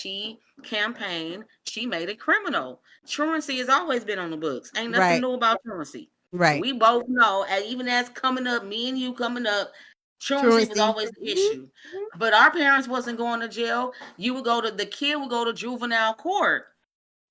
she campaigned, she made it criminal. Truancy has always been on the books. Ain't nothing Right. new about truancy. Right. We both know, and even as coming up, me and you coming up, truancy was Truancy. always the Mhm. issue. But our parents wasn't going to jail. You would go to the kid would go to juvenile court,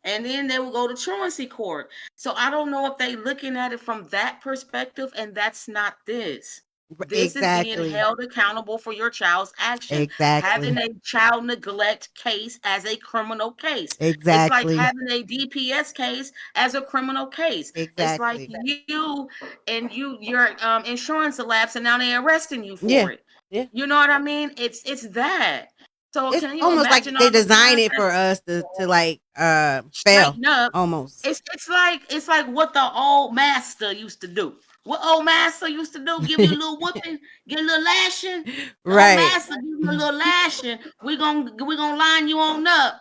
and then they would go to truancy court. So I don't know if they looking at it from that perspective, and that's not this. This is being Exactly. held accountable for your child's action. Having Exactly. a child neglect case as a criminal case. It's like Exactly. having a DPS case as a criminal case. It's like Exactly. you and your insurance elapsed, and now they're arresting you for Yeah. it. Yeah. You know what I mean? It's that. So It's can you almost imagine like they all the designed parents it that for us to like fail straighten up? almost. It's like what the old master used to do. What old master used to do? Give you a little whooping, get a little lashing. The old Right. master give you a little lashing. We gonna line you on up,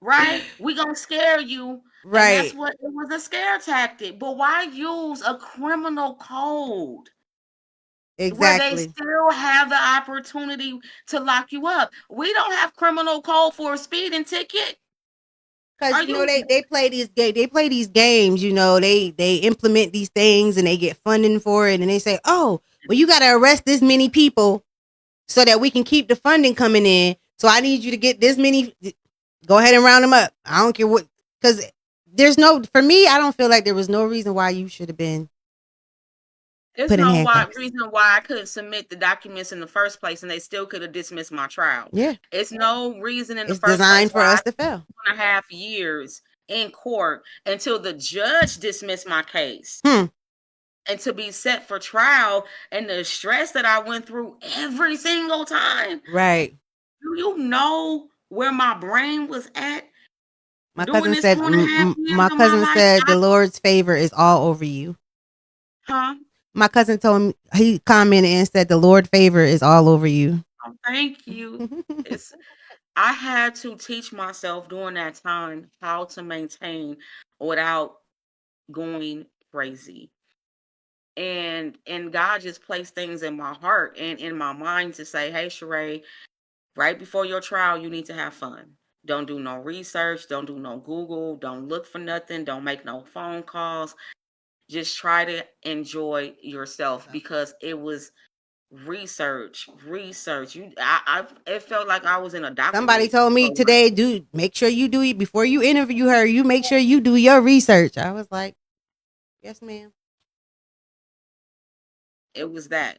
right? We gonna scare you, and that's Right. what it was, a scare tactic. But why use a criminal code where they Exactly. still have the opportunity to lock you up? We don't have criminal code for a speeding ticket. Cause Are you know you they play these games, you know, they implement these things and they get funding for it and they say, "Oh, well you got to arrest this many people so that we can keep the funding coming in. So I need you to get this many, go ahead and round them up. I don't care what, cuz there's no, for me, I don't feel like there was no reason why you should have been There's put in no handcuffs. reason why I couldn't submit the documents in the first place, and they still could have dismissed my trial. Yeah. It's no reason in the It's first place designed for why I us spent to fail. 2.5 years in court until the judge dismissed my case Hmm. and to be set for trial, and the stress that I went through every single time. Right. Do you know where my brain was at My during cousin this said 2.5 years my of my cousin life? said the Lord's favor is all over you. Huh? My cousin told me, he commented and said the Lord favor is all over you. Oh, thank you. It's I had to teach myself during that time how to maintain without going crazy. And God just placed things in my heart and in my mind to say, "Hey, Sheree, right before your trial, you need to have fun. Don't do no research, don't do no Google, don't look for nothing, don't make no phone calls. Just try to enjoy yourself because it was research. It felt like I was in a Somebody doctorate told me program. today, do make sure you do it before you interview her. You make sure you do your research. I was like, yes, ma'am. It was that.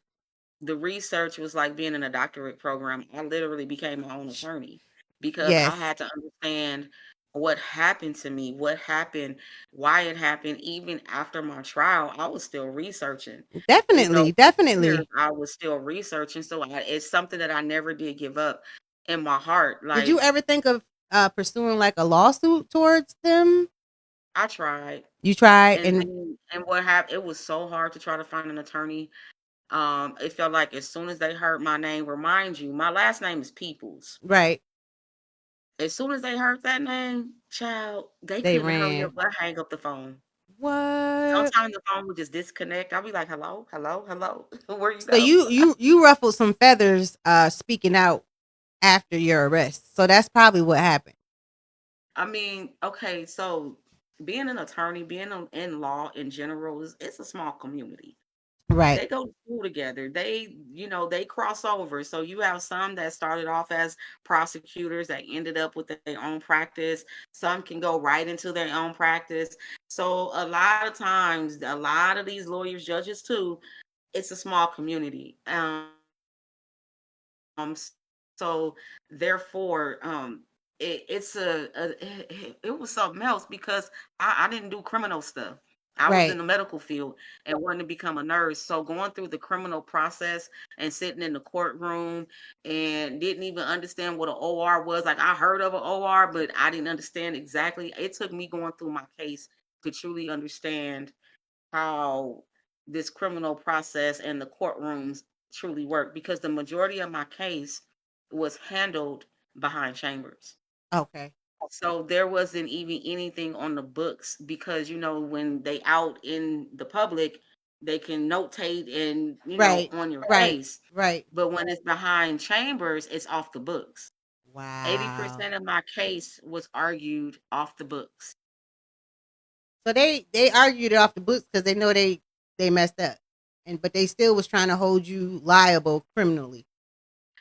The research was like being in a doctorate program. I literally became my own attorney because I Yes, had to understand what happened to me, what happened, why it happened. Even after my trial, I was still researching. You know, definitely, for years definitely. I was still researching. So it's something that I never did give up in my heart. Did you Like, ever think of pursuing like a lawsuit towards them? I tried. You tried, And and then, and what happened, it was so hard to try to find an attorney. It felt like as soon as they heard my name, remind you, my last name is Peoples. right, As soon as they heard that name, child, they they couldn't hurry up ran. but hang up the phone. What? Sometimes the phone would just disconnect. I'll be like, hello, hello, hello. Where you So go? you ruffled some feathers speaking out after your arrest. So that's probably what happened. I mean, okay, so being an attorney, being in law in general, it's a small community. Right. They go to school together. They cross over. So you have some that started off as prosecutors that ended up with their own practice. Some can go right into their own practice. So a lot of times, a lot of these lawyers, judges too, it's a small community. So therefore, it was something else because I didn't do criminal stuff. I was in Right. the medical field and wanted to become a nurse. So going through the criminal process and sitting in the courtroom and didn't even understand what an OR was. Like I heard of an OR, but I didn't understand exactly. It took me going through my case to truly understand how this criminal process and the courtrooms truly work because the majority of my case was handled behind chambers. Okay. So there wasn't even anything on the books because when they out in the public, they can notate and Right. on your Right. case. Right. But when it's behind chambers, it's off the books. Wow. 80% of my case was argued off the books. So they argued it off the books because they know they messed up, and but they still was trying to hold you liable criminally.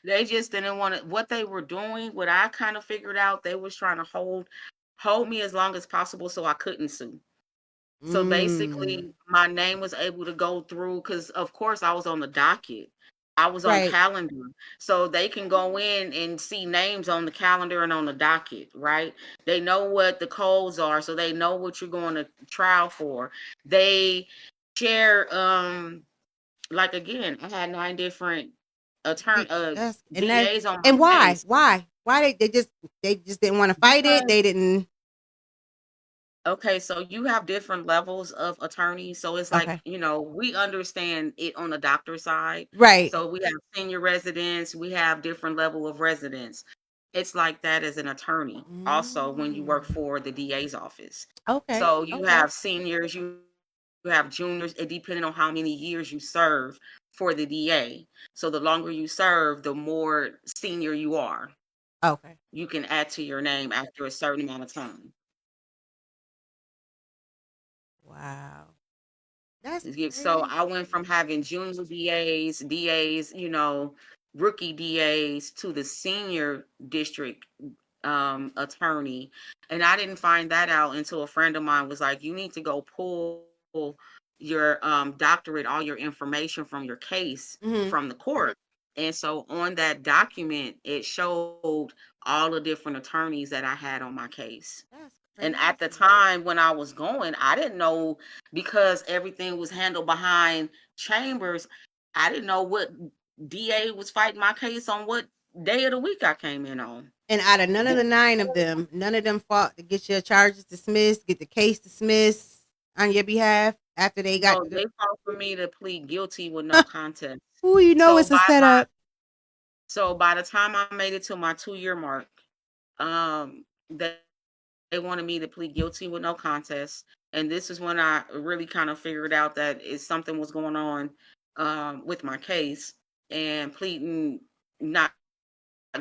They just didn't want to, what they were doing, what I kind of figured out, they was trying to hold me as long as possible so I couldn't sue. So Mm. basically, my name was able to go through because, of course, I was on the docket. I was on Right. calendar. So they can go in and see names on the calendar and on the docket, right? They know what the codes are, so they know what you're going to trial for. They share, like again, I had 9 different That's and that DAs on and my case. why they just didn't want to fight it. Because They didn't. Okay, so you have different levels of attorneys. So it's like, Okay. we understand it on the doctor side. Right. So we have senior residents, we have different level of residents. It's like that as an attorney, also when you work Mm. for the DA's office. Okay. So you Okay. have seniors, you have juniors, it depending on how many years you serve for the DA. So the longer you serve, the more senior you are. Okay. You can add to your name after a certain amount of time. Wow. That's So I went from crazy. having junior DAs, rookie DAs to the senior district attorney. And I didn't find that out until a friend of mine was like, you need to go pull your doctorate, all your information from your case Hmm. from the court. And so on that document, it showed all the different attorneys that I had on my case. That's And at the crazy. time when I was going, I didn't know because everything was handled behind chambers. I didn't know what DA was fighting my case on what day of the week I came in on. And out of none of Th- the nine of them, none of them fought to get your charges dismissed, get the case dismissed on your behalf after they got No, to the. they fought for me to plead guilty with no contest. Who you know So it's a by my setup. so by the time I made it to my 2 year mark, they wanted me to plead guilty with no contest. And this is when I really kind of figured out that is something was going on with my case, and pleading not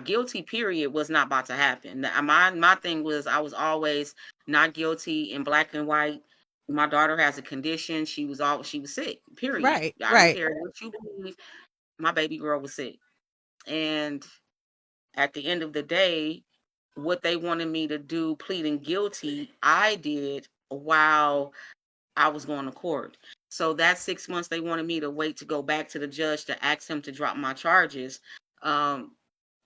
guilty period was not about to happen. My thing was I was always not guilty in black and white. My daughter has a condition. She was sick. Period. Right, I don't right. care what you believe. My baby girl was sick. And at the end of the day, what they wanted me to do, pleading guilty, I did while I was going to court. So that 6 months they wanted me to wait to go back to the judge to ask him to drop my charges. Um,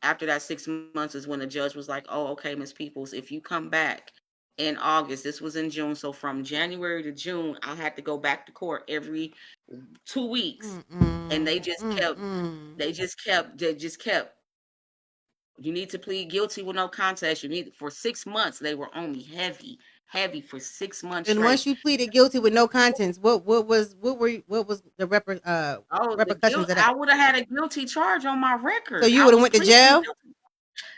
After that 6 months is when the judge was like, "Oh, okay, Miss Peoples, if you come back in August, this was in June, so from January to June, I had to go back to court every 2 weeks." And Mm-mm, mm-mm. they just kept you need to plead guilty with no contest. You need for 6 months. They were on me heavy, heavy for 6 months And straight. once you pleaded guilty with no contents, what was the Oh, the repercussions guilt! of I that? would have had a guilty charge on my So record. you I would have was went to pleading jail? guilty.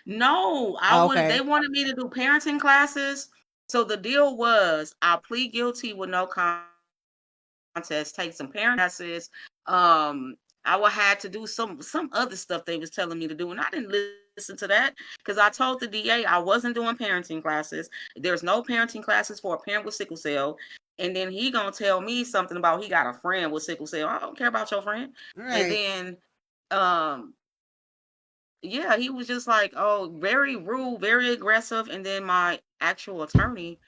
No, I Oh, would. They okay. wanted me to do parenting classes. So the deal was, I plead guilty with no contest, take some parenting classes. Um, I would have to do some other stuff they was telling me to do, and I didn't listen to that because I told the DA I wasn't doing parenting classes. There's no parenting classes for a parent with sickle cell. And then he gonna tell me something about he got a friend with sickle cell. I don't care about your friend. And Right. then, um, yeah, he was just like, oh, very rude, very aggressive. And then my actual attorney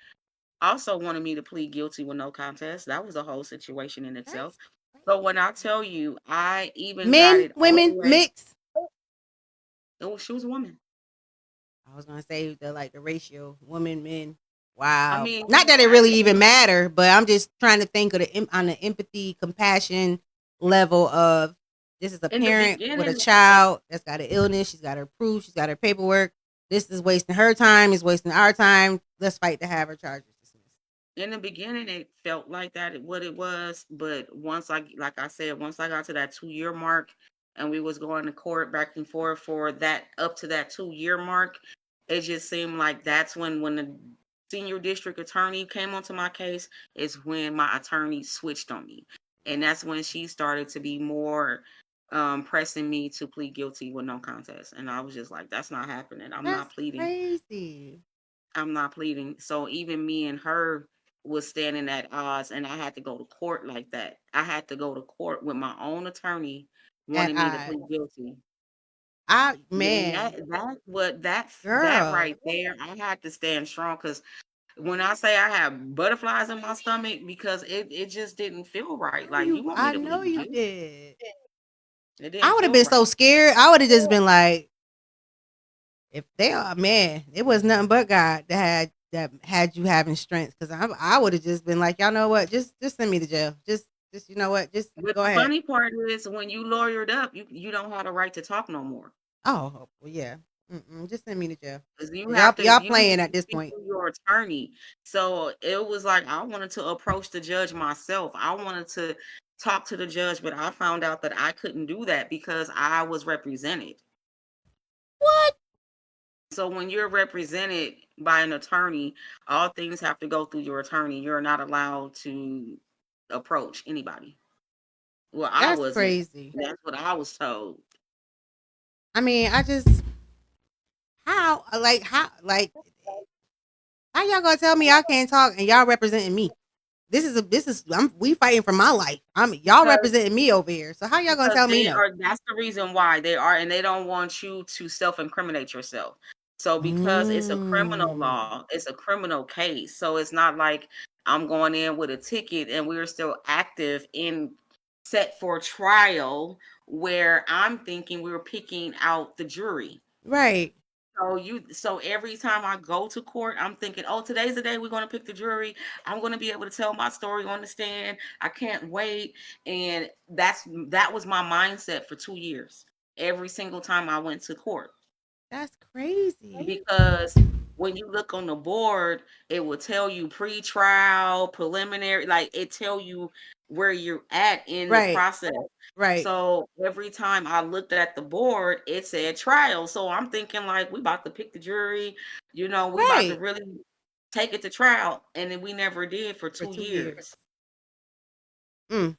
also wanted me to plead guilty with no contest. That was a whole situation in itself. That's So when I crazy. tell you, I even got Men, it all the women, way. mix. Oh, she was a woman. I was gonna say the ratio, women, men. I Wow. mean, Not that it at really the even end, matter, but I'm just trying to think of on the empathy, compassion level of this is a in the parent with a beginning, child that's got an illness. She's got her proof. She's got her paperwork. This is wasting her time. Is wasting our time. Let's fight to have her charges dismissed. it felt like that, what it was. But like I said, once I got to that 2 year mark, and we was going to court back and forth for that up to that 2 year mark, it just seemed like that's when the senior district attorney came onto my case is when my attorney switched on me, and that's when she started to be more. pressing me to plead guilty with no contest. And I was just like, that's not happening. I'm That's not pleading. crazy. I'm not pleading. So even me and her was standing at odds, and I had to go to court like that. I had to go to court with my own attorney At wanting me to odds. plead guilty. I Then man, that girl. right there, I had to stand strong because when I say I have butterflies in my stomach because it just didn't feel right. Like you want me I to know plead you guilty? did. It I didn't would have feel been so right. scared. I would have just been like, if they are man, it was nothing but God that had you having strength. Because I would have just been like, y'all know what? Just send me to jail. Just you know what? Just But go the ahead. funny part is when you lawyered up, you don't have the right to talk no more. Oh well, yeah. Just send me to jail. Because you 'Cause have to y'all you playing need at to this speak point. to your attorney. So it was like I wanted to approach the judge myself. I wanted to talk to the judge, but I found out that I couldn't do that because I was represented. What? So when you're represented by an attorney, all things have to go through your attorney. You're not allowed to approach anybody. Well, I That's wasn't. crazy. That's what I was told. I mean, I just how y'all gonna tell me I can't talk and y'all representing me? We fighting for my life. Y'all Because representing me over here. So how y'all gonna Because tell me they no? are that's the reason why they are, and they don't want you to self-incriminate yourself. So because it's a criminal Mm, law, it's a criminal case. So it's not like I'm going in with a ticket and we're still active in set for trial where I'm thinking we're picking out the jury. right. So every time I go to court, I'm thinking, oh, today's the day we're gonna pick the jury. I'm gonna be able to tell my story on the stand. I can't wait. And that was my mindset for 2 years. Every single time I went to court. That's crazy. Because when you look on the board, it will tell you pre-trial, preliminary, like it tell you where you're at in the Right. process. Right. So every time I looked at the board, it said trial. So I'm thinking like we about to pick the jury, we about to Right. really take it to trial. And then we never did for For two 2 years. years. Mm.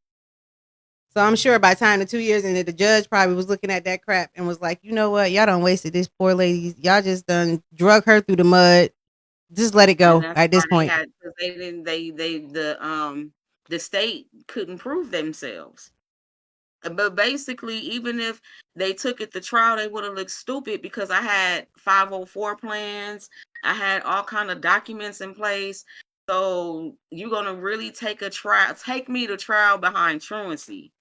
So I'm sure by the time the 2 years ended, the judge probably was looking at that crap and was like, you know what? Y'all done wasted this poor lady. Y'all just done drug her through the mud. Just let it And go that's at why this point. because they didn't the state couldn't prove themselves. But basically, even if they took it to trial, they would have looked stupid because I had 504 plans. I had all kind of documents in place. So you're gonna really take me to trial behind truancy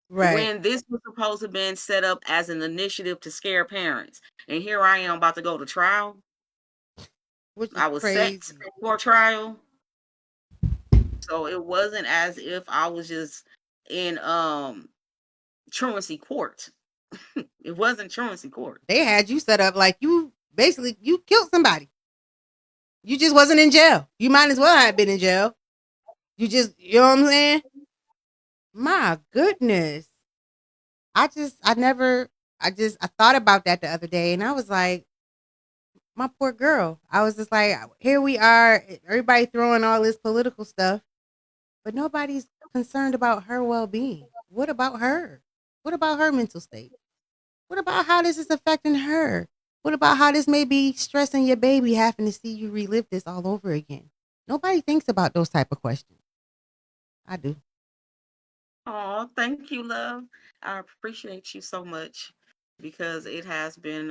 Right. when this was supposed to have been set up as an initiative to scare parents. And here I am about to go to trial. Which is I was set crazy. for trial. So it wasn't as if I was just in truancy court. It wasn't truancy court. They had you set up like you killed somebody. You just wasn't in jail. You might as well have been in jail. You know what I'm saying? My goodness. I never, I thought about that the other day and I was like, my poor girl. I was just like, here we are, everybody throwing all this political stuff, but nobody's concerned about her well being. What about her? What about her mental state? What about how this is affecting her? What about how this may be stressing your baby having to see you relive this all over again? Nobody thinks about those type of questions. I do. Oh, thank you, love. I appreciate you so much because it has been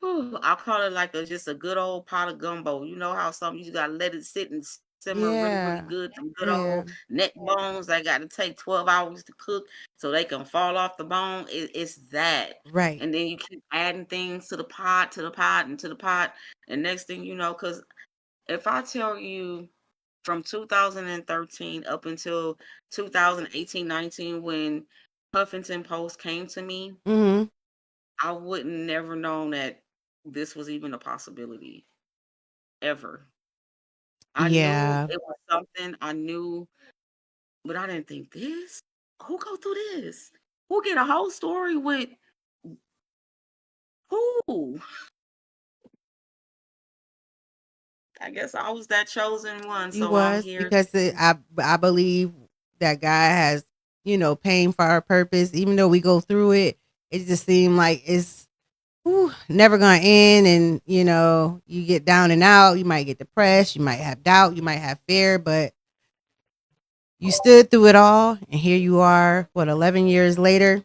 I'll call it like just a good old pot of gumbo. You know how some you just gotta let it sit and simmer really, really Yeah. good. Some good Yeah. old neck bones that got to take 12 hours to cook so they can fall off the bone. It's that. Right. And then you keep adding things to the pot, to the pot, and to the pot. And next thing you know, because if I tell you from 2013 up until 2018, 19, when Huffington Post came to me, Mm-hmm. I wouldn't never known that this was even a possibility ever. I knew Yeah. it was something. I knew, but I didn't think this. Who go through this? Who get a whole story with who? I guess I was that chosen one, You so I'm was here because to I believe that God has paying for our purpose. Even though we go through it, it just seems like it's never gonna end. And you get down and out. You might get depressed. You might have doubt. You might have fear. But you stood through it all, and here you are. What 11 years later?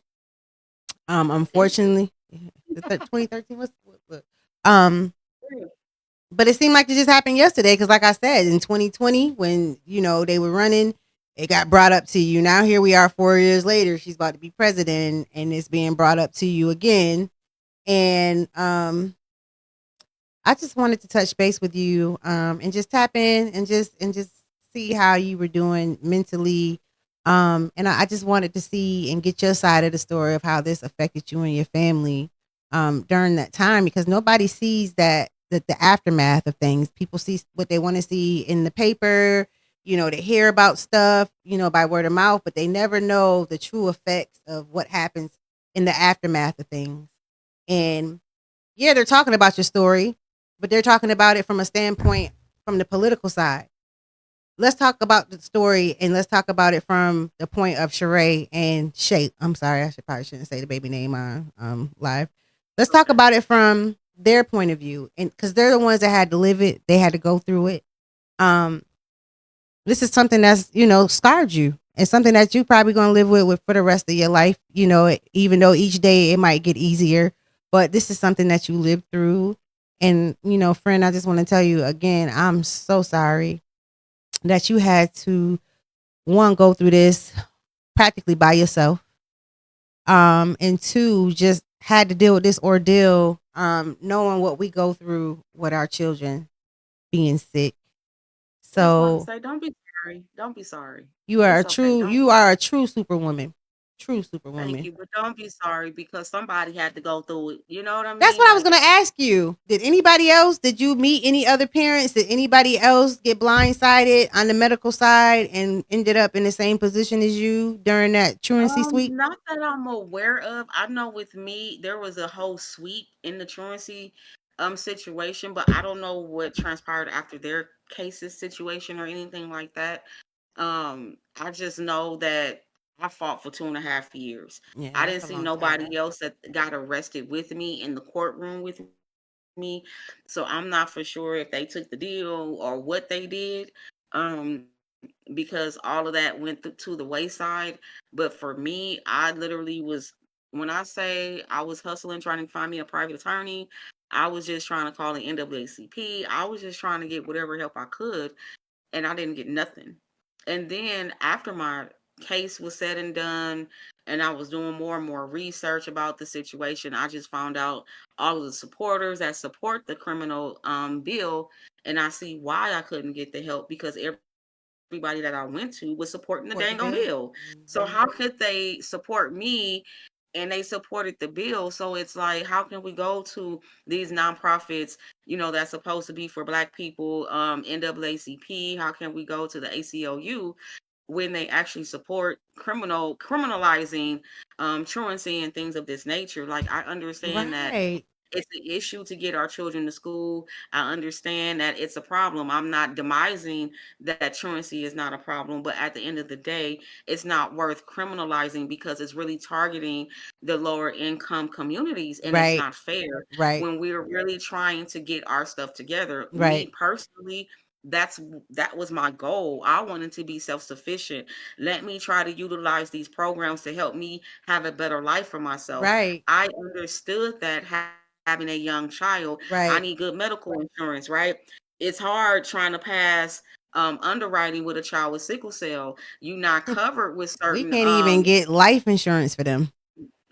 Thank you. Unfortunately, 2013 um but it seemed like it just happened yesterday because, like I said, in 2020, when they were running, it got brought up to you. Now here we are, 4 years later. She's about to be president, and it's being brought up to you again. And I just wanted to touch base with you, and just tap in and just see how you were doing mentally. And I just wanted to see and get your side of the story of how this affected you and your family during that time, because nobody sees that the aftermath of things. People see what they want to see in the paper. They hear about stuff, by word of mouth, but they never know the true effects of what happens in the aftermath of things. And yeah, they're talking about your story, but they're talking about it from a standpoint from the political side. Let's talk about the story, and let's talk about it from the point of Cheree and Shape. I'm sorry, probably shouldn't say the baby name on live. Let's talk Okay. about it from their point of view, and because they're the ones that had to live it, they had to go through it. Um, this is something that's scarred you, and something that you probably gonna live with for the rest of your life. Even though each day it might get easier, but this is something that you lived through. And friend, I just want to tell you again, I'm so sorry that you had to one go through this practically by yourself. And two, just had to deal with this ordeal, knowing what we go through with our children being sick. I was about to So say, don't be sorry. Don't be sorry. you are a It's okay. true Don't you are a true superwoman. True thank superwoman. you, but don't be sorry because somebody had to go through it. You know what I That's mean? what I was Like, gonna ask you. Did anybody else? Did you meet any other parents? Did anybody else get blindsided on the medical side and ended up in the same position as you during that truancy sweep? not that I'm aware of. I know with me, there was a whole sweep in the truancy situation, but I don't know what transpired after their cases situation or anything like that. I just know that I fought for 2.5 years. Yeah, I that's didn't a see long time. nobody else that got arrested with me in the courtroom with me. So I'm not for sure if they took the deal or what they did. Because all of that went to the wayside. But for me, I literally was, when I say I was hustling, trying to find me a private attorney, I was just trying to call the NAACP. I was just trying to get whatever help I could, and I didn't get nothing. And then after my case was said and done, and I was doing more and more research about the situation, I just found out all of the supporters that support the criminal bill, and I see why I couldn't get the help because everybody that I went to was supporting the dang on Support bill. the bill. So how Hmm. could they support me and they supported the bill? So it's like, how can we go to these nonprofits, that's supposed to be for Black people, NAACP? How can we go to the ACLU when they actually support criminalizing truancy and things of this nature? Like, I understand that Right. it's an issue to get our children to school. I understand that it's a problem. I'm not demising that truancy is not a problem, but at the end of the day, it's not worth criminalizing because it's really targeting the lower income communities, and it's Right. not fair Right. when we're really trying to get our stuff together. Me Right. personally, that's that was my goal. I wanted to be self-sufficient. Let me try to utilize these programs to help me have a better life for myself. Right. I understood that having a young child, I need good Right. medical insurance, right? It's hard trying to pass underwriting with a child with sickle cell. You're not covered with We certain can't even get life insurance for them.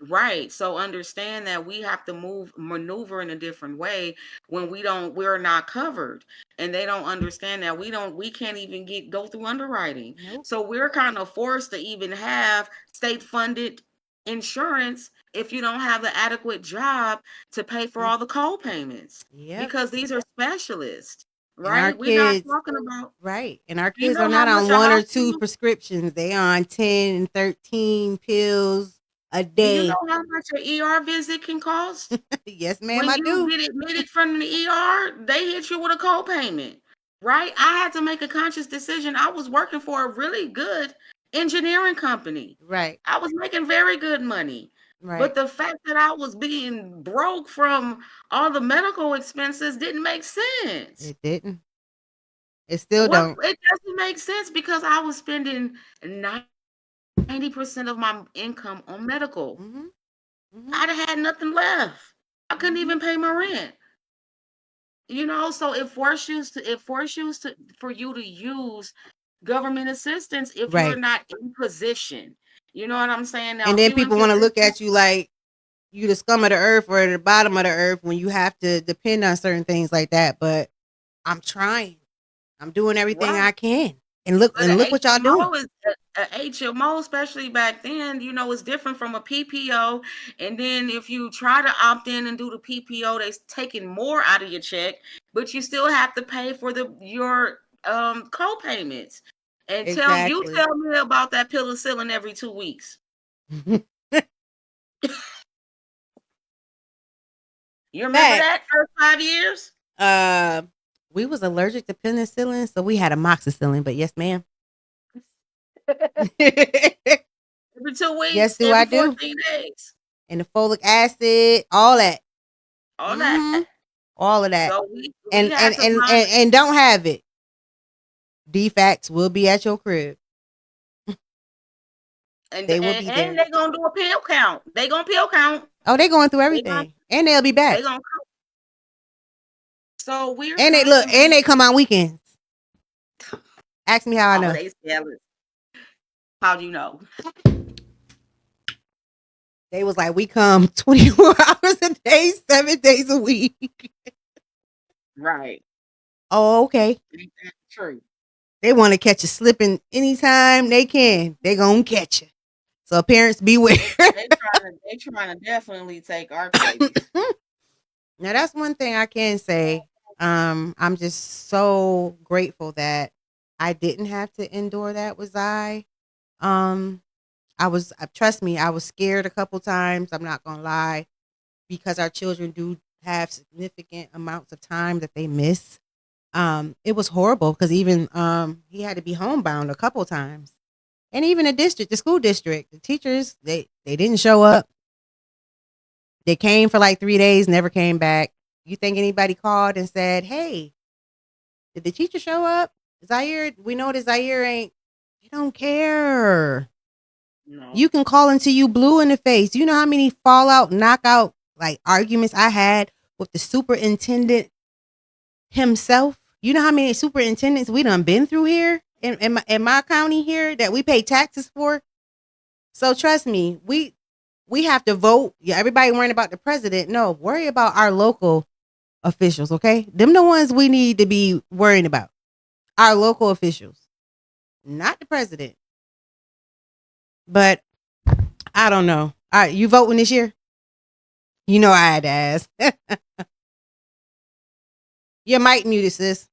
right. So understand that we have to maneuver in a different way when we're not covered. And they don't understand that we can't even go through underwriting. Nope. So we're kind of forced to even have state funded insurance if you don't have the adequate job to pay for Mm. all the co-payments Yep. because these are specialists, And our right? We're not kids, talking about, right. And our you kids are know how not much on a one or two hospital. prescriptions. They on 10 and 13 pills a Do you know day. how much an ER visit can cost? Yes, ma'am, When I you do. get admitted from the ER, they hit you with a copayment, right? I had to make a conscious decision. I was working for a really good engineering company. Right. I was making very good money. Right. But the fact that I was being broke from all the medical expenses didn't make sense. It didn't. It still What don't. it doesn't make sense because I was spending 90% of my income on medical. Mhm. Mhm. I'd had nothing left. I couldn't Mhm. even pay my rent. So it forces you to for you to use government assistance if you're Right. not in position. You know what I'm saying? Now, And if then you in people want to look position, at you like you the scum of the earth or the bottom of the earth when you have to depend on certain things like that. But I'm trying. I'm doing everything right? I can. And look what y'all doing. A HMO, especially back then, is different from a PPO. And then if you try to opt in and do the PPO, they're taking more out of your check, but you still have to pay for your co-payments. And Exactly. tell me about that penicillin every 2 weeks. You remember Fact. that first 5 years? Uh, we was allergic to penicillin, so we had amoxicillin. But yes, ma'am. Every two Yes, weeks, do I every do? 14 days. And the folic acid, all that. All that. Mm-hmm. All of that. So we And had and to and find and, and don't have it. Defects will be at your crib. and They will and, be and there. they gonna do a pill count. They gonna pill count. Oh, they going through They gonna everything, and they'll be they back. gonna so we're And they look, and constantly they come on weekends. Ask me how I know. holiday salads. How do you know? They was like, we come 24 hours a day, 7 days a week. Right. Oh, okay. Ain't that true? They want to catch you slipping anytime they can. They gonna catch you. So parents beware. They trying to definitely take our babies. Now that's one thing I can say. I'm just so grateful that I didn't have to endure that with Zai. Um, trust me, I was scared a couple times. I'm not gonna lie, because our children do have significant amounts of time that they miss. It was horrible because even he had to be homebound a couple times, and even the school district, the teachers they didn't show up. They came for like 3 days, never came back. You think anybody called and said, "Hey, did the teacher show up? Zaire, we know that Zaire ain't." They don't care. No. You can call until you blue in the face. You know how many fallout, knockout, like arguments I had with the superintendent himself? You know how many superintendents we done been through here in my county here that we pay taxes for? So trust me, we have to vote. Yeah, everybody worrying about the president. No, worry about our local officials, okay? Them the ones we need to be worrying about. Our local officials, not the president. But I don't know. All right, you voting this year? You know I had to ask. Your mic muted, sis.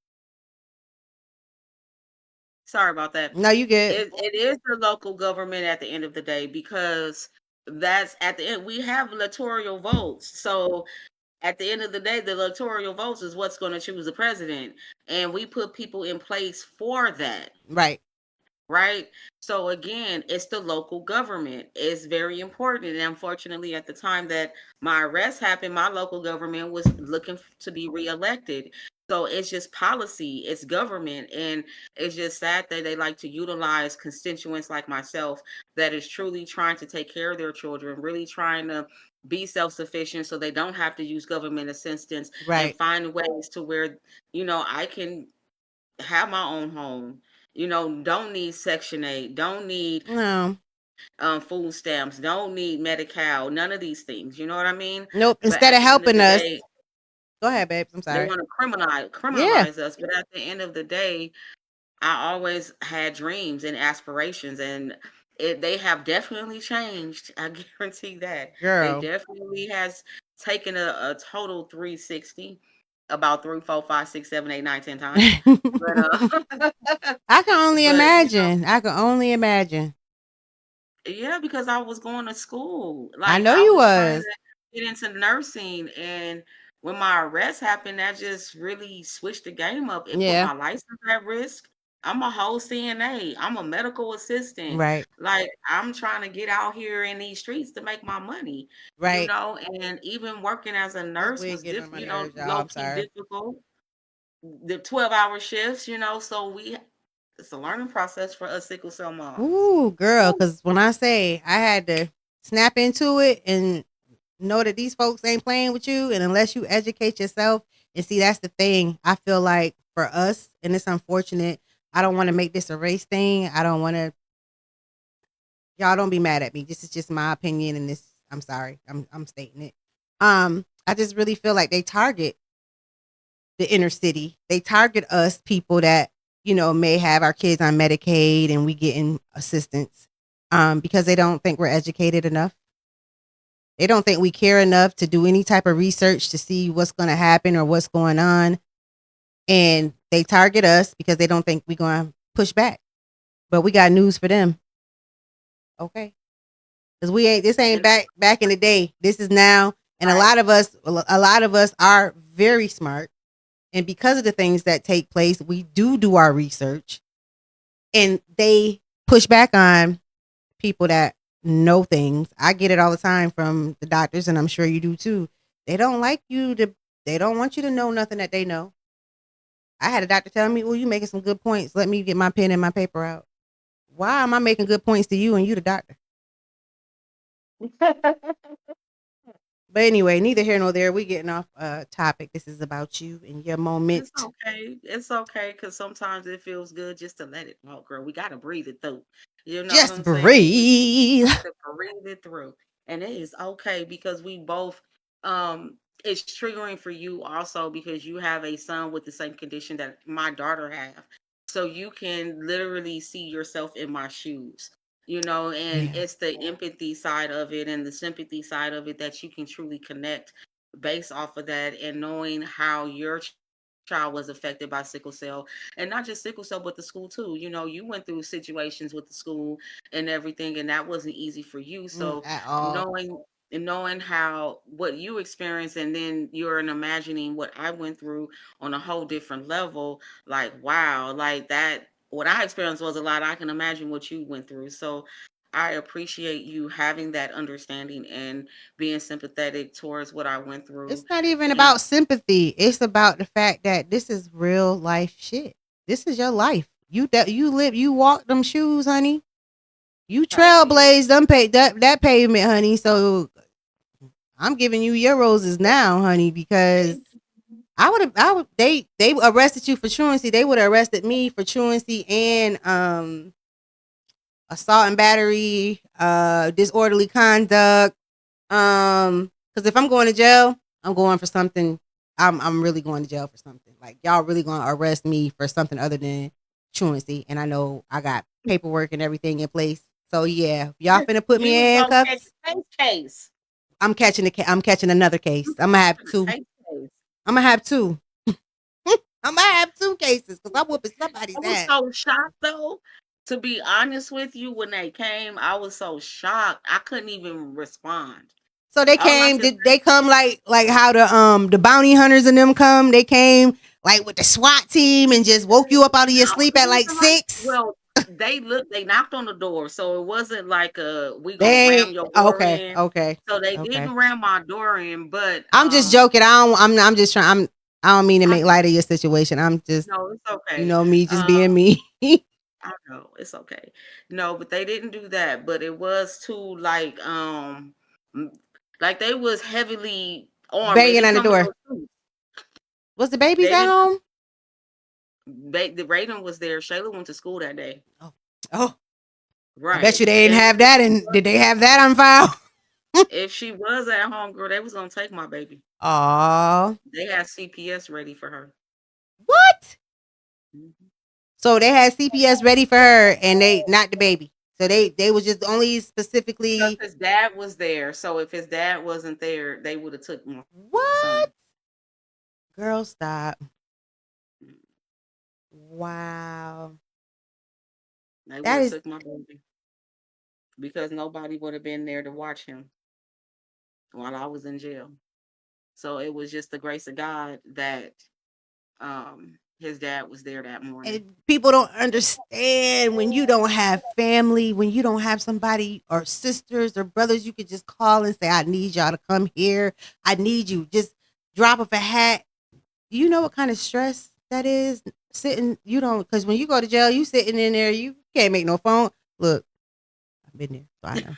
Sorry about that. No, you good. It is the local government at the end of the day because that's at the end. We have electoral votes. So at the end of the day, the electoral votes is what's going to choose the president. And we put people in place for that. Right. Right. So again, it's the local government. It's very important. And unfortunately, at the time that my arrest happened, my local government was looking to be reelected. So it's just policy, it's government. And it's just sad that they like to utilize constituents like myself that is truly trying to take care of their children, really trying to be self-sufficient so they don't have to use government assistance and Right. find ways to where, I can have my own home. Don't need Section 8, don't need No. food stamps, don't need Medi-Cal, none of these things. You know what I mean? Nope. But Instead at of the end of helping the us, day, go ahead, babe. I'm they sorry. want to criminalize Yeah. criminalize us. But at the end of the day, I always had dreams and aspirations, and they have definitely changed. I guarantee that they Girl. definitely has taken a total 360, about 3, 4, 5, 6, 7, 8, 9, 10 times. But I can only but imagine. I can only imagine. yeah, because I was going to school. I Like know I you was trying was. to get into nursing, and when my arrest happened, that just really switched the game up. It put Yeah. my license at risk. I'm a whole CNA. I'm a medical assistant. Right. Like, I'm trying to get out here in these streets to make my money, Right. and even working as a This nurse wig was getting on my nerves, y'all. low I'm key sorry. difficult. The 12-hour shifts, so it's a learning process for us sickle cell moms. Ooh, girl, Woo. because when I say I had to snap into it and know that these folks ain't playing with you, and unless you educate yourself, and see, that's the thing. I feel like for us, and it's unfortunate. I don't want to make this a race thing. I don't want to. Y'all don't be mad at me. This is just my opinion, and this. I'm sorry. I'm stating it. I just really feel like they target the inner city. They target us people that, may have our kids on Medicaid and we getting assistance, because they don't think we're educated enough. They don't think we care enough to do any type of research to see what's going to happen or what's going on. And they target us because they don't think we're going to push back. But we got news for them. Okay. Because this ain't And back in the day. This is now. And right. a lot of us are very smart. And because of the things that take place, we do our research, and they push back on people that know things. I get it all the time from the doctors, and I'm sure you do too. They don't like you to. They don't want you to know nothing that they know. I had a doctor tell me, "Well, you making some good points. Let me get my pen and my paper out." Why am I making good points to you and you the doctor? But anyway, neither here nor there. We getting off topic. This is about you and your It's moment. okay. It's okay because sometimes it feels good just to let it out, girl. We gotta breathe it through. You know what Just I'm saying? We breathe. gotta breathe it through. And it is okay because we both it's triggering for you also because you have a son with the same condition that my daughter have. So you can literally see yourself in my shoes. And Yeah. it's the empathy side of it and the sympathy side of it that you can truly connect based off of that and knowing how your child was affected by sickle cell, and not just sickle cell but the school too. You went through situations with the school and everything, and that wasn't easy for you. So At all. knowing how what you experienced, and then you're imagining what I went through on a whole different level, like wow, like that what I experienced was a lot. I can imagine what you went through. So I appreciate you having that understanding and being sympathetic towards what I went through. It's not even And about sympathy. It's about the fact that this is real life shit. This is your life. You live, you walk them shoes, honey. You type deal. trailblaze them that pavement, honey. So I'm giving you your roses now, honey, because Thank you. I would they arrested you for truancy. They would have arrested me for truancy and assault and battery, disorderly conduct. Because if I'm going to jail, I'm going for something. I'm really going to jail for something. Like y'all really going to arrest me for something other than truancy, and I know I got paperwork and everything in place. So yeah, if y'all finna put me You was in gonna catch handcuffs, a case. I'm catching another case. You I'm gonna have catching two. a case. I'm gonna have two. I'm gonna have two cases because I'm whooping somebody's I was ass. so shocked though. To be honest with you, when they came, I was so shocked. I couldn't even respond. So they All I came. could Did they come like how the bounty hunters and them come? They came like with the SWAT team and just woke you up out of your No, sleep it at like wasn't like 6. they knocked on the door, so it wasn't like we gonna They ram your door okay, in. okay, So they okay. didn't ram my door in, but I'm just joking. I'm just trying. I don't mean to I make light know. of your situation. I'm just, No, it's okay. me just Um being me. I know, it's okay. No, but they didn't do that, but it was too m- like they was heavily armed. They Banging didn't on the come in door. no suits. Was the babies They at didn't home? the Raiden was there. Shayla went to school that day. Oh, oh. I bet Right. you they didn't And have that. And did they have that on file? if she was at home, girl, they was gonna take my baby. Aw. They had CPS ready for her. What? Mhm. So they had CPS ready for her, and they not the baby. So they was just only Because specifically his dad was there. So if his dad wasn't there, they would have took my what? son. Girl, stop. Mm. Wow. They would That have is took my baby because nobody would have been there to watch him while I was in jail. So it was just the grace of God that his dad was there that morning. And people don't understand when you don't have family, when you don't have somebody or sisters or brothers you could just call and say, I need y'all to come here. I need you. Just drop of a hat. You know what kind of stress that is? Sitting, you don't, because when you go to jail, you sitting in there, you can't make no phone. Look, I've been there, so I know.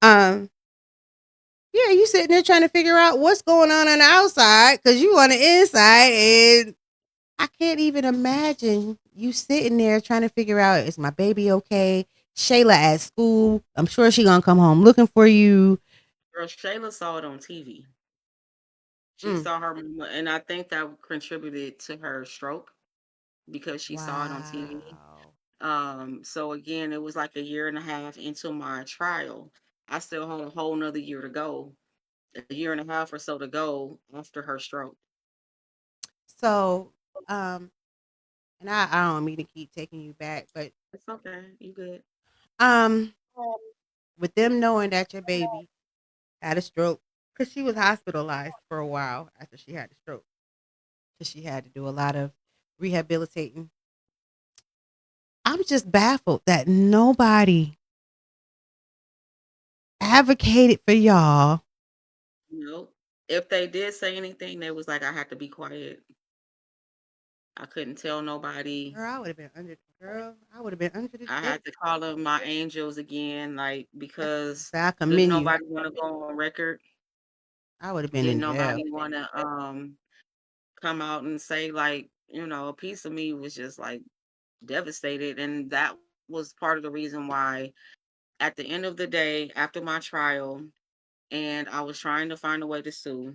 Um, yeah, you sitting there trying to figure out what's going on the outside because you on the inside, and I can't even imagine you sitting there trying to figure out, is my baby okay? Shayla at school. I'm sure she gonna come home looking for you. Girl, Shayla saw it on TV. She Mm. saw her, and I think that contributed to her stroke because she saw it on TV. Wow. So again, it was like a year and a half into my trial. I still had a whole nother year to go, a year and a half or so to go after her stroke. So, um, and I don't mean to keep taking you back, but It's okay. You good. um, with them knowing that your baby had a stroke, because she was hospitalized for a while after she had the stroke, because she had to do a lot of rehabilitating. I'm just baffled that nobody advocated for y'all. Nope. If they did say anything, they was like, I had to be quiet. I couldn't tell nobody. Girl, I would have been under. Girl, I would have been under the I jail. had to call them my angels again, like because I didn't commend you. nobody want to go on record. I would have been Didn't in jail. nobody want to come out and say like, a piece of me was just like devastated, and that was part of the reason why at the end of the day after my trial and I was trying to find a way to sue.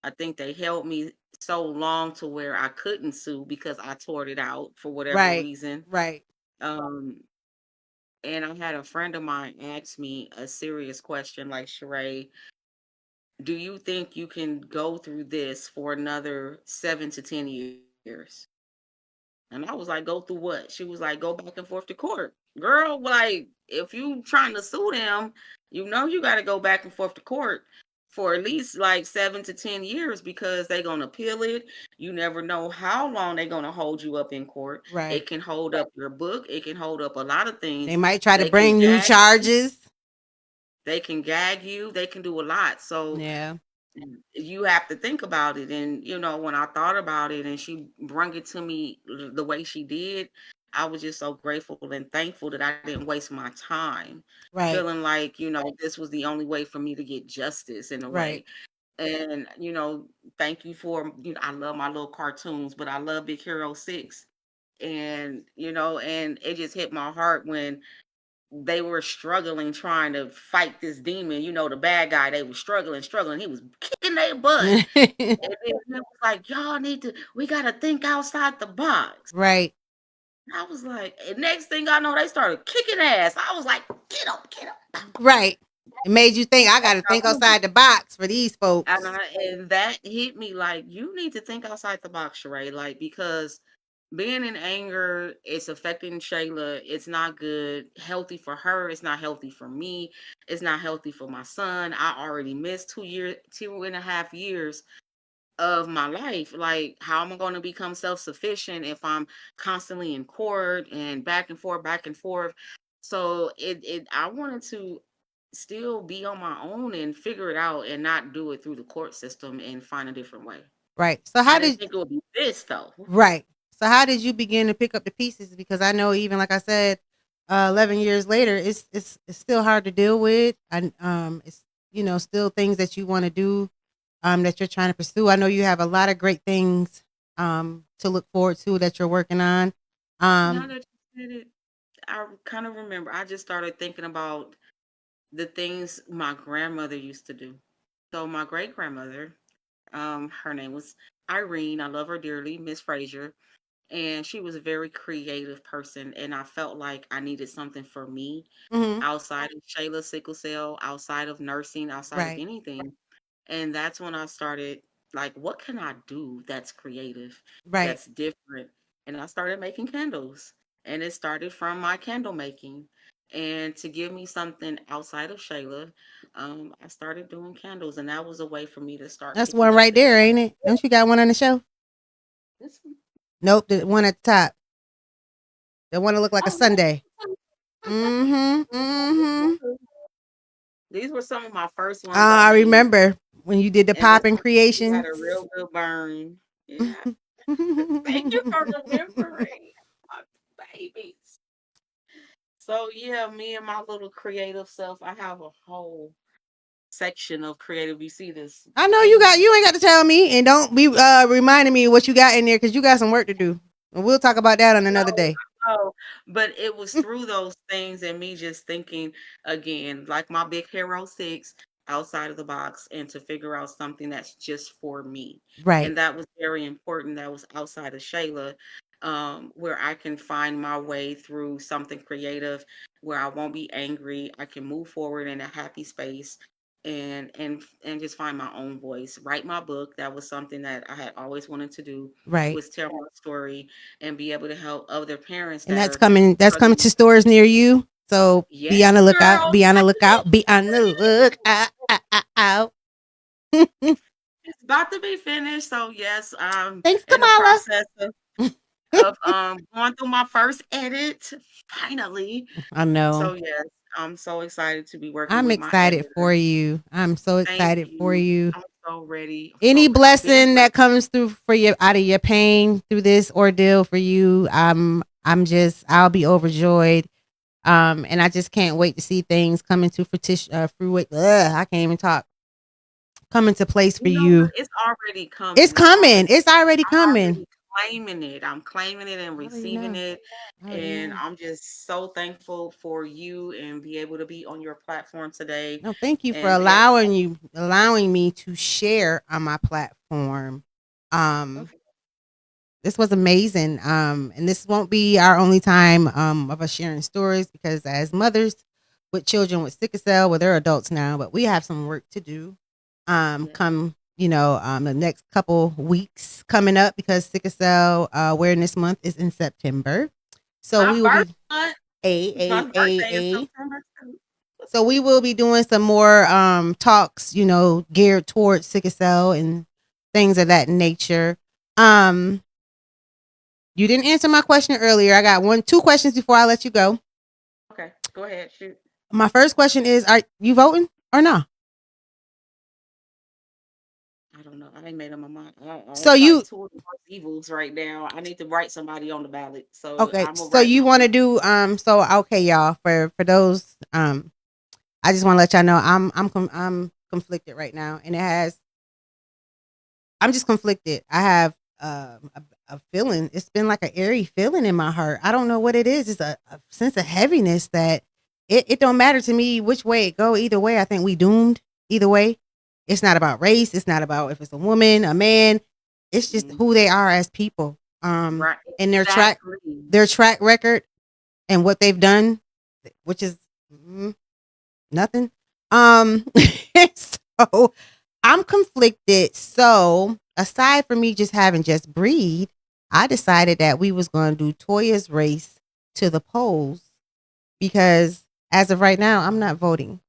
I think they held me so long to where I couldn't sue because I tore it out for whatever Right, reason. right. Um, and I had a friend of mine ask me a serious question like, Sheree, do you think you can go through this for another 7 to 10 years? And I was like, go through what? She was like, go back and forth to court. Girl, like, if you trying to sue them, you got to go back and forth to court for at least like 7 to 10 years because they're going to appeal it. You never know how long they're going to hold you up in court. Right. It can hold up your book, it can hold up a lot of They things. might try to They can bring new gag you, charges. they can do a lot. So Yeah. you have to think about it. And when I thought about it and she brung it to me the way she did, I was just so grateful and thankful that I didn't waste my time Right. feeling like this was the only way for me to get justice in a Right. way. And thank you for I love my little cartoons, but I love Big Hero 6. And and it just hit my heart when they were struggling trying to fight this demon. The bad guy, they were struggling. He was kicking their butt. And then it was like, y'all we gotta think outside the box. Right. I was like, and next thing I know, they started kicking ass. I was like, get up. Right. It made you think I got to think outside the box for these And, folks. and that hit me like, you need to think outside the box, Sheree. Like, because being in anger, it's affecting Shayla. It's not good, healthy for her. It's not healthy for me. It's not healthy for my son. I already missed 2 years, 2.5 years of my life. Like, how am I going to become self-sufficient if I'm constantly in court and back and forth? So I wanted to still be on my own and figure it out and not do it through the court system and find a different way. Right. So I how didn't did think it would be this though. right. So how did you begin to pick up the pieces? Because I know even like I said, 11 years later, it's still hard to deal with, and it's still things that you want to do, that you're trying to pursue. I know you have a lot of great things to look forward to that you're working on. Now Um, that you said it, I kind of remember. I just started thinking about the things my grandmother used to do. So my great grandmother, her name was Irene. I love her dearly, Miss Frazier, and she was a very creative person. And I felt like I needed something for me mhm, outside of Shayla's sickle cell, outside of nursing, outside of right, anything. And that's when I started like, what can I do that's creative, right. that's different? And I started making candles. And it started from my candle making. And to give me something outside of Shayla, I started doing candles. And that was a way for me to start That's picking one up right the there, ain't it? Don't you got one on the shelf? this one. Nope, the one at the top. The one that look like a Oh, yeah. Sunday. Mm-hmm. Mm-hmm. These were some of my first ones I I made, remember when you did the and this popping one we had creations. a real good burn. Yeah. Thank you for remembering my babies. So yeah, me and my little creative self, I have a whole section of creative. You see this I know painting? you ain't got to tell me, and don't be reminding me what you got in there because you got some work to do. And we'll talk about that on another No, day. no, but it was through those things and me just thinking again, like my big hero 6, outside of the box and to figure out something that's just for me. Right, And that was very important. That was outside of Shayla, where I can find my way through something creative where I won't be angry. I can move forward in a happy space and just find my own voice. Write my book. That was something that I had always wanted to do, right. was tell my story and be able to help other parents And that that's are coming. That's coming struggling. to stores near you. So Yes, be on the lookout. girl. Be on the lookout. Be on the look out. It's about to be finished. So yes, I'm Thanks, in the Kamala. process of going through my first edit finally. I know. So yes, I'm so excited to be working I'm with my excited editor. for you. I'm so Thank excited for you. you. I'm so ready. Any So being blessing ready. that comes through for you out of your pain through this ordeal for you, I'll be overjoyed. And I just can't wait to see things come into fruition. I can't even talk. Come into place for You know what? you. It's already It's coming. coming. It's already I'm coming. already claiming it. I'm claiming it and I already receiving know. it. I already And know. I'm just so thankful for you and be able to be on your platform today No, thank you for and be able to allowing me to share on my platform. Um, okay. this was amazing. And this won't be our only time of us sharing stories because as mothers with children with sickle cell, well, they're adults now, but we have some work to do. Yeah. Come the next couple weeks coming up because sickle cell awareness month is in September. So My we will birth be month, my birthday is a. September too. So we will be doing some more talks, geared towards sickle cell and things of that nature. Um, you didn't answer my question earlier. I got two questions before I let you go. Okay, go ahead, shoot. My first question is: are you voting or not? I don't know. I ain't made up my mind. So It's like you two of the worst evils right now. I need to write somebody on the ballot. So okay? I'm gonna So write you my want to do so okay, y'all. For those I just want to let y'all know I'm conflicted right now, and I'm just conflicted. I have a feeling. It's been like an airy feeling in my heart. I don't know what it is. It's a sense of heaviness that it don't matter to me which way it go. Either way, I think we doomed. Either way, it's not about race. It's not about if it's a woman, a man. It's just Mhm. who they are as people. Right, And exactly. their track record and what they've done, which is nothing. Um, so I'm conflicted. So aside from me just having just breathe, I decided that we was going to do Toya's race to the polls because as of right now, I'm not voting.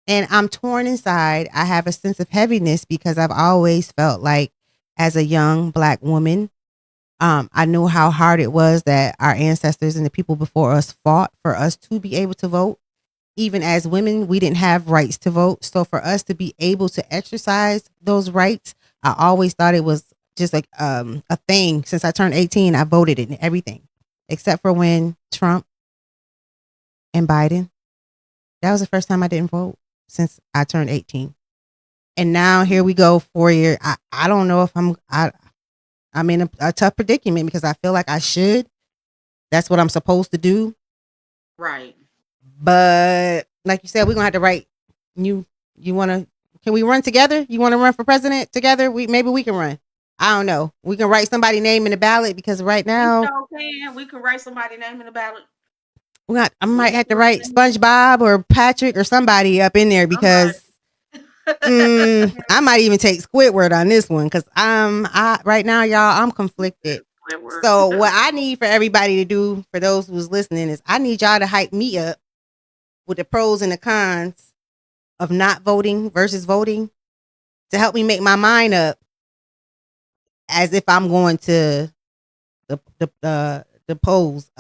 And I'm torn inside. I have a sense of heaviness because I've always felt like as a young black woman, I knew how hard it was that our ancestors and the people before us fought for us to be able to vote. Even as women, we didn't have rights to vote. So for us to be able to exercise those rights, I always thought it was just like a thing. Since I turned 18, I voted in everything, except for when Trump and Biden. That was the first time I didn't vote since I turned 18. And now here Mm, we go 4 years. I don't know if I'm in a tough predicament because I feel like I should. That's what I'm supposed to do. right. But like you said, we're gonna have to write. You want to? Can we run together? You want to run for president together? We can run. I don't know. We can write somebody's name in the ballot because right We now sure can. We can write somebody name in the ballot. I We might need have to to write write their name. SpongeBob or Patrick or somebody up in there because Somebody. I might even take Squidward on this one because I right now y'all I'm conflicted. Squidward. So what I need for everybody to do for those who's listening is I need y'all to hype me up with the pros and the cons of not voting versus voting to help me make my mind up as if I'm going to the polls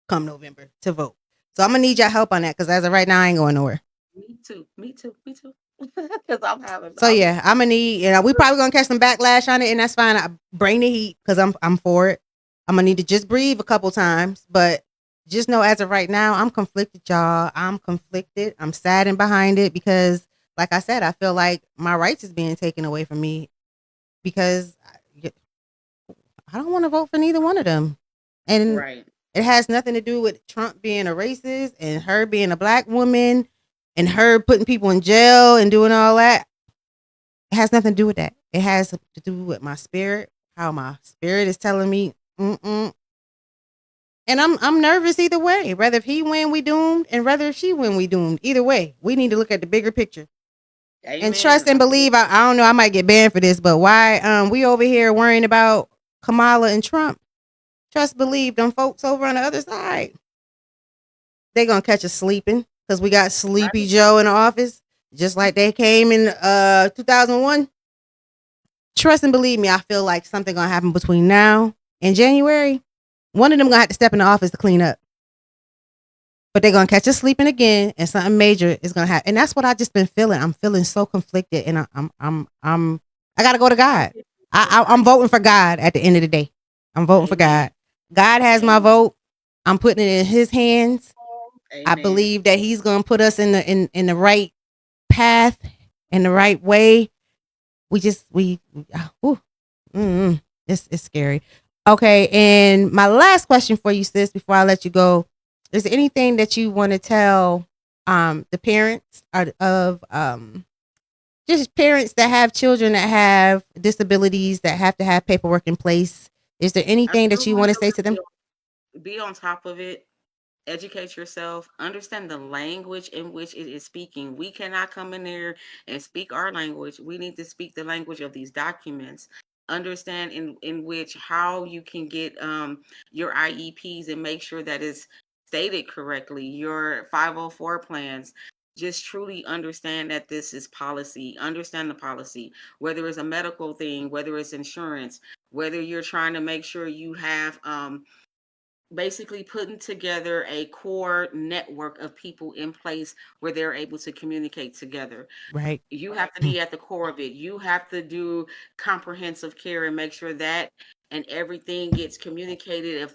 come November to vote. So I'm gonna need your help on that because as of right now, I ain't going nowhere. Me too. Me too. Me too. Because I'm having. So yeah, I'm gonna need. We probably gonna catch some backlash on it, and that's fine. I bring the heat because I'm for it. I'm gonna need to just breathe a couple times, but just know as of right now, I'm conflicted, y'all. I'm conflicted. I'm saddened behind it because, like I said, I feel like my rights is being taken away from me because I don't want to vote for neither one of them, and Right. it has nothing to do with Trump being a racist and her being a black woman and her putting people in jail and doing all that. It has nothing to do with that. It has to do with my spirit, how my spirit is telling me, mm-mm. And I'm nervous either way. Whether if he win, we doomed, and whether if she win, we doomed. Either way, we need to look at the bigger picture and Amen. trust and believe. I don't know. I might get banned for this, but why? We over here worrying about Kamala and Trump. Trust, believe them folks over on the other side. They gonna catch us sleeping because we got Sleepy Right. Joe in the office, just like they came in 2001. Trust and believe me, I feel like something gonna happen between now and January. One of them gonna have to step in the office to clean up. But they're gonna catch us sleeping again, and something major is gonna happen. And that's what I just been feeling. I'm feeling so conflicted, and I gotta go to I God. get I I'm get voting for God at the end of the day. I'm voting for Amen. God. God has my Amen. vote. I'm putting it in His hands. I Amen. believe that He's gonna put us in the right path, in the right way. We just ooh, it's scary. Okay, and my last question for you, sis, before I let you go, is there anything that you want to tell the parents of just parents that have children that have disabilities that have to have paperwork in place? Is there I anything that still you want want to them say to to them? be on top of it. Educate yourself, understand the language in which it is speaking. We cannot come in there and speak our language. We need to speak the language of these documents. Understand in which how you can get your IEPs and make sure that it's stated correctly. Your 504 plans. Just truly understand that this is policy. Understand the policy, whether it's a medical thing, whether it's insurance, whether you're trying to make sure you have basically putting together a core network of people in place where they're able to communicate together. Right. You have to Mm. be at the core of it. You have to do comprehensive care and make sure that and everything gets communicated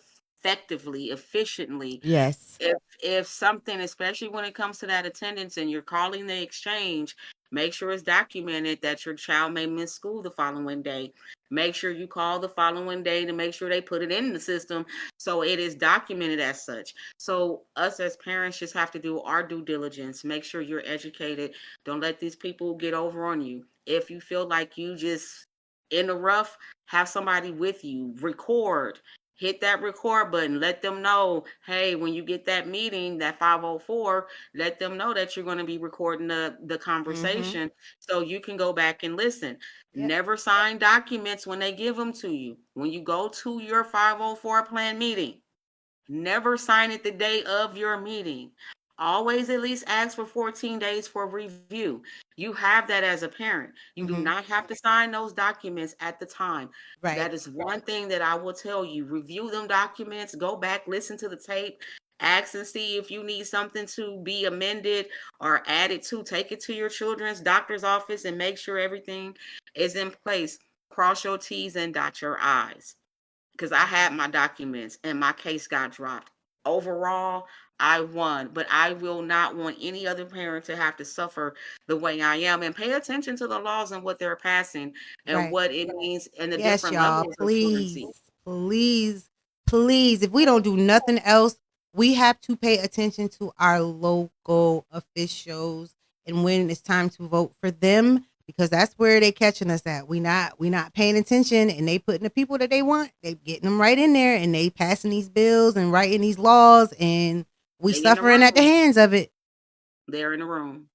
effectively, efficiently. Yes. If something, especially when it comes to that attendance and you're calling the exchange, make sure it's documented that your child may miss school the following day. Make sure you call the following day to make sure they put it in the system so it is documented as such. So us as parents just have to do our due diligence. Make sure you're educated. Don't let these people get over on you. If you feel like you just in the rough, have somebody with you. Record, hit that record button. Let them know, hey, when you get that meeting, that 504, let them know that you're going to be recording the Mm-hmm. conversation so you can go back and listen. Yep. Never sign documents when they give them to you. When you go to your 504 plan meeting, never sign it the day of your meeting. Always at least ask for 14 days for review. You have that as a parent. You do Mm-hmm. not have to sign those documents at the time. Right. That is one thing that I will tell you. Review them documents, go back, listen to the tape, ask and see if you need something to be amended or added to. Take it to your children's doctor's office and make sure everything is in place. Cross your T's and dot your I's because I had my documents and my case got dropped. Overall, I won, but I will not want any other parent to have to suffer the way I am and pay attention to the laws and what they're passing and Right. what it means and the Yes, different y'all. levels of Please, truancy. please, please. If we don't do nothing else, we have to pay attention to our local officials and when it's time to vote for them because that's where they catching us at. We not paying attention and they putting the people that they want. They getting them right in there and they passing these bills and writing these laws and we They in the suffering at the room. hands of it. They're in the room.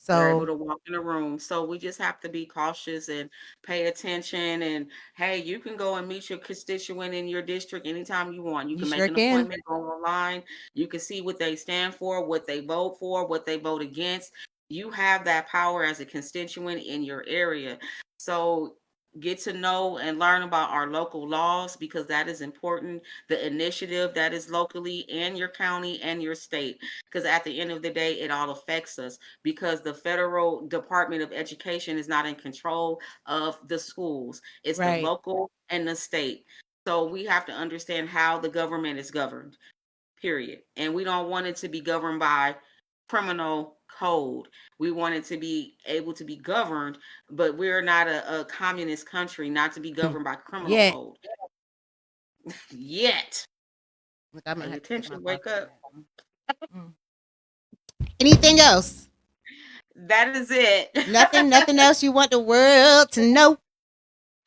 They're able So to walk in the room. So we just have to be cautious and pay attention. And hey, you can go and meet your constituent in your district anytime you want. You you can make sure an can. appointment, go online. You can see what they stand for, what they vote against. You have that power as a constituent in your area. So get to know and learn about our local laws because that is important. The initiative that is locally in your county and your state, because at the end of the day, it all affects us because the federal Department of Education is not in control of the schools, it's the Right. local and the state. So we have to understand how the government is governed, period. And we don't want it to be governed by criminal code. We want it to be able to be governed, but we're not a communist country, not to be governed by criminal Yet. code. Yet. Look, I'm gonna Pay have to take my attention, wake coffee for up. that one. Mm. Anything else? That is it. Nothing else you want the world to know?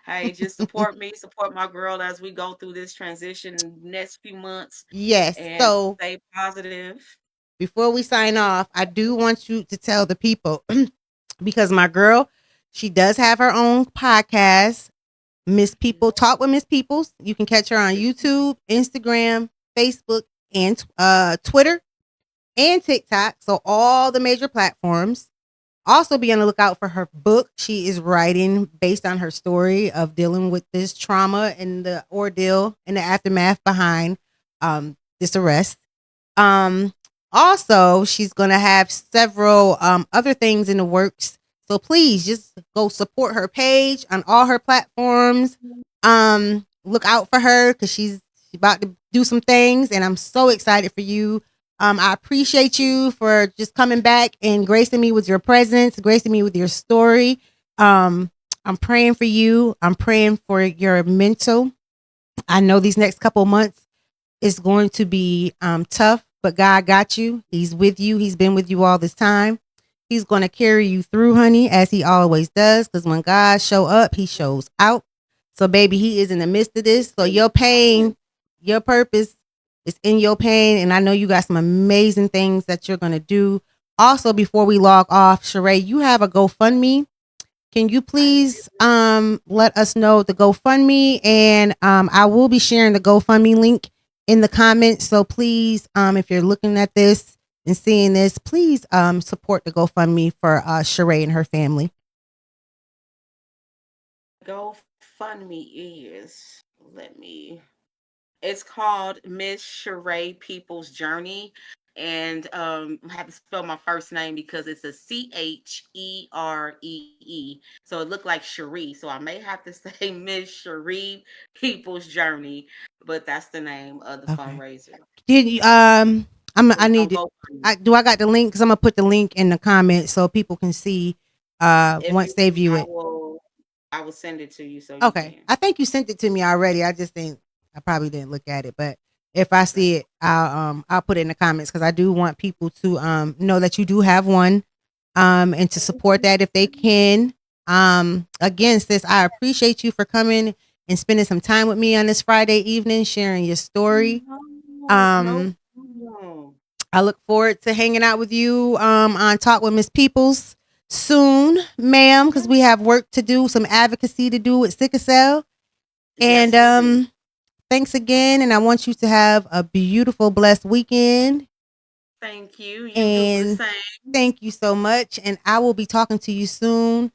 Hey, just support me, support my girl as we go through this transition next few months Yes. and So stay positive. before we sign off, I do want you to tell the people because my girl, she does have her own podcast, Miss People Talk with Miss Peoples. You can catch her on YouTube, Instagram, Facebook, and Twitter and TikTok. So all the major platforms. Also, be on the lookout for her book she is writing based on her story of dealing with this trauma and the ordeal and the aftermath behind this arrest. Um, Also, she's going to have several other things in the works. So please just go support her page on all her platforms. Look out for her because she's about to do some things, and I'm so excited for you. I appreciate you for just coming back and gracing me with your presence, gracing me with your story. I'm praying for you. I'm praying for your mental. I know these next couple months is going to be tough, but God got you. He's with you. He's been with you all this time. He's going to carry you through, honey, as he always does. Because when God show up, he shows out. So, baby, he is in the midst of this. So your pain, your purpose is in your pain. And I know you got some amazing things that you're going to do. Also, before we log off, Cheree, you have a GoFundMe. Can you I please let us know the GoFundMe, and I will be sharing the GoFundMe link in the comments. So please, if you're looking at this and seeing this, please support the GoFundMe for Cheree and her family. GoFundMe is, let me, it's called Miss Cheree People's Journey. And I have to spell my first name because it's a Cheree. So it looked like Cherie. So I may have to say Miss Cheree People's Journey, but that's the name of the Okay. fundraiser. Did you I It's on need to, GoFundMe. I got the link because I'm gonna put the link in the comments so people can see If once you, they view I it. will, I will send it to you so you Okay. can. I think you sent it to me already. I just think I probably didn't look at it, but if I see That's it, I'll put it in the comments because I do want people to know that you do have one and to support that if they can. Again, sis, I appreciate you for coming and spending some time with me on this Friday evening, sharing your story. no Um, problem. I look forward to hanging out with you on Talk with Miss Peoples soon, ma'am, because we have work to do, some advocacy to do with sickle cell. And Yes, we do. thanks again. And I want you to have a beautiful, blessed weekend. Thank you. You do the And same. thank you so much. And I will be talking to you soon.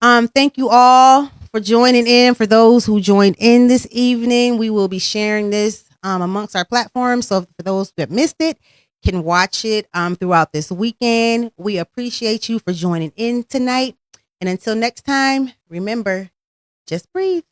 Thank you all for joining in. For those who joined in this evening, we will be sharing this amongst our platforms. So for those that missed it, can watch it throughout this weekend. We appreciate you for joining in tonight. And until next time, remember, just breathe.